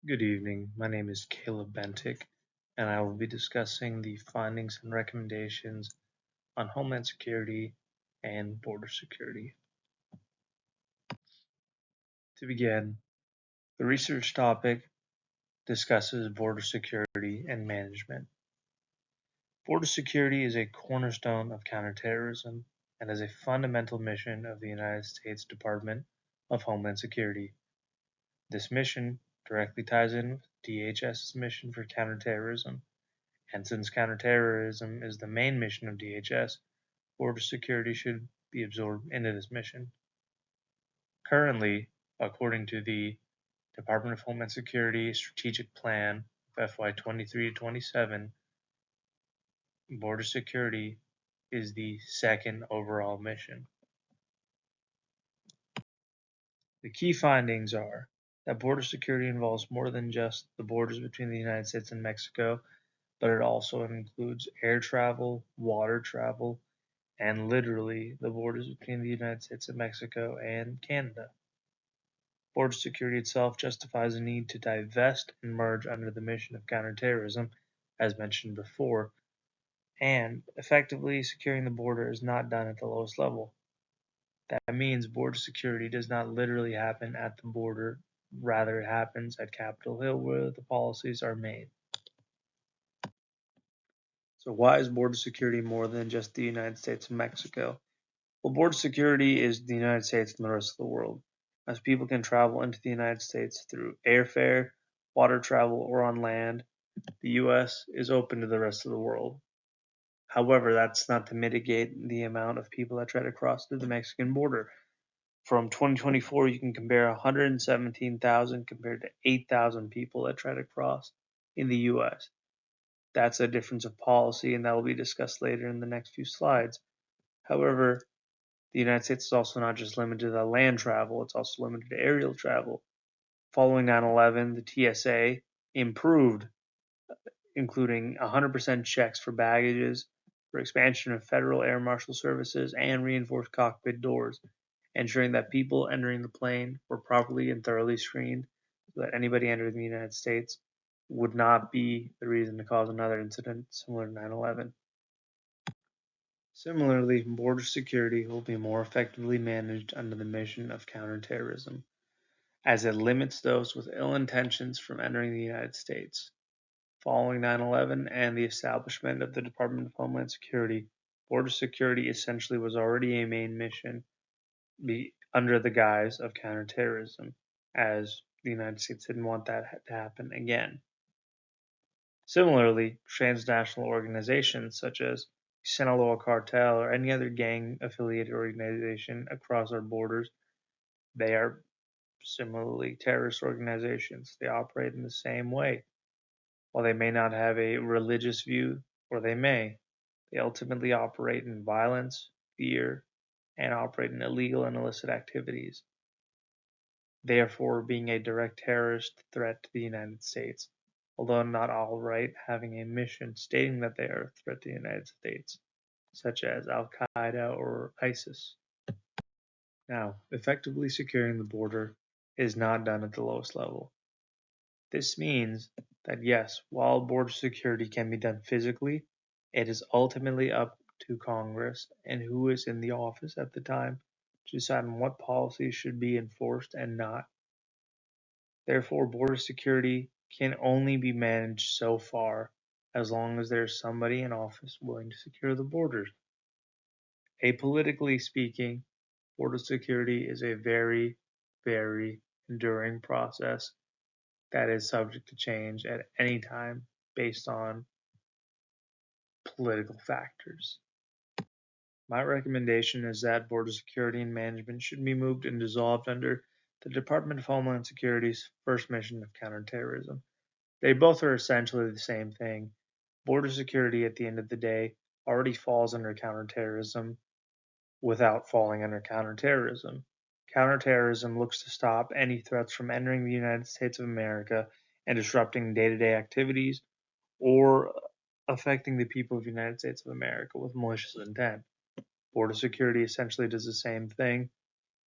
Good evening. My name is Caleb Bentic, and I will be discussing the findings and recommendations on Homeland Security and border security. To begin, the research topic discusses border security and management. Border security is a cornerstone of counterterrorism and is a fundamental mission of the United States Department of Homeland Security. This mission directly ties in with DHS's mission for counterterrorism. And since counterterrorism is the main mission of DHS, border security should be absorbed into this mission. Currently, according to the Department of Homeland Security Strategic Plan of FY 23 to 27, border security is the second overall mission. The key findings are that border security involves more than just the borders between the United States and Mexico, but it also includes air travel, water travel, and literally the borders between the United States and Mexico and Canada. Border security itself justifies a need to divest and merge under the mission of counterterrorism, as mentioned before, and effectively securing the border is not done at the lowest level. That means border security does not literally happen at the border, rather, it happens at Capitol Hill where the policies are made. So, why is border security more than just the United States and Mexico? Well, border security is the United States and the rest of the world, as people can travel into the United States through airfare, water travel, or on land. The U.S. is open to the rest of the world. However, that's not to mitigate the amount of people that try to cross through the Mexican border. From 2024, you can compare 117,000 compared to 8,000 people that try to cross in the U.S. That's a difference of policy, and that will be discussed later in the next few slides. However, the United States is also not just limited to land travel, it's also limited to aerial travel. Following 9/11, the TSA improved, including 100% checks for baggages, for expansion of federal air marshal services, and reinforced cockpit doors, ensuring that people entering the plane were properly and thoroughly screened so that anybody entering the United States would not be the reason to cause another incident similar to 9/11. Similarly, border security will be more effectively managed under the mission of counterterrorism, as it limits those with ill intentions from entering the United States. Following 9/11 and the establishment of the Department of Homeland Security, border security essentially was already a main mission under the guise of counterterrorism, as the United States didn't want that to happen again. Similarly, transnational organizations such as Sinaloa Cartel or any other gang-affiliated organization across our borders, they are similarly terrorist organizations. They operate in the same way. While they may not have a religious view, or they may, they ultimately operate in violence, fear, and operate in illegal and illicit activities, therefore being a direct terrorist threat to the United States, although not outright having a mission stating that they are a threat to the United States, such as Al-Qaeda or ISIS. Now, effectively securing the border is not done at the lowest level. This means that yes, while border security can be done physically, it is ultimately up to Congress and who is in the office at the time to decide on what policies should be enforced and not. Therefore, border security can only be managed so far as long as there's somebody in office willing to secure the borders. Apolitically speaking, border security is a very, very enduring process that is subject to change at any time based on political factors. My recommendation is that border security and management should be moved and dissolved under the Department of Homeland Security's first mission of counterterrorism. They both are essentially the same thing. Border security, at the end of the day, already falls under counterterrorism without falling under counterterrorism. Counterterrorism looks to stop any threats from entering the United States of America and disrupting day to day activities or affecting the people of the United States of America with malicious intent. Border security essentially does the same thing.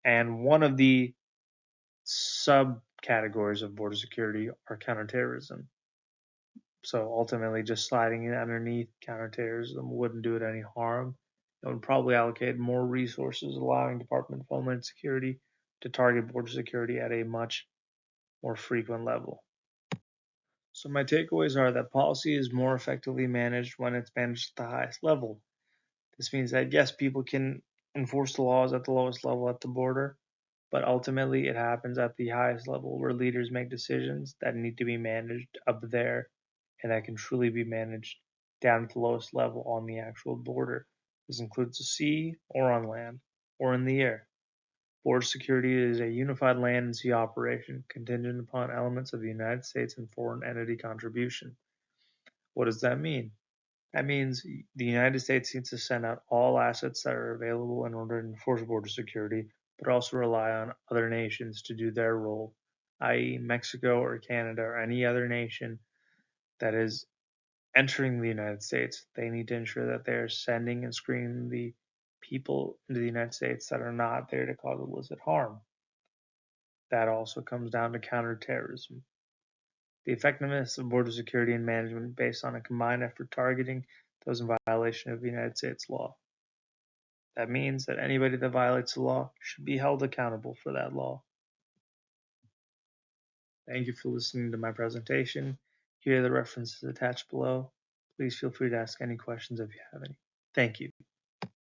And one of the subcategories categories of border security are counterterrorism. So ultimately, just sliding it underneath counterterrorism wouldn't do it any harm. It would probably allocate more resources, allowing Department of Homeland Security to target border security at a much more frequent level. So my takeaways are that policy is more effectively managed when it's managed at the highest level. This means that yes, people can enforce the laws at the lowest level at the border, but ultimately it happens at the highest level where leaders make decisions that need to be managed up there and that can truly be managed down at the lowest level on the actual border. This includes the sea or on land or in the air. Border security is a unified land and sea operation contingent upon elements of the United States and foreign entity contribution. What does that mean? That means the United States needs to send out all assets that are available in order to enforce border security, but also rely on other nations to do their role, i.e., Mexico or Canada or any other nation that is entering the United States. They need to ensure that they are sending and screening the people into the United States that are not there to cause illicit harm. That also comes down to counterterrorism. The effectiveness of border security and management based on a combined effort targeting those in violation of United States law. That means that anybody that violates the law should be held accountable for that law. Thank you for listening to my presentation. Here are the references attached below. Please feel free to ask any questions if you have any. Thank you.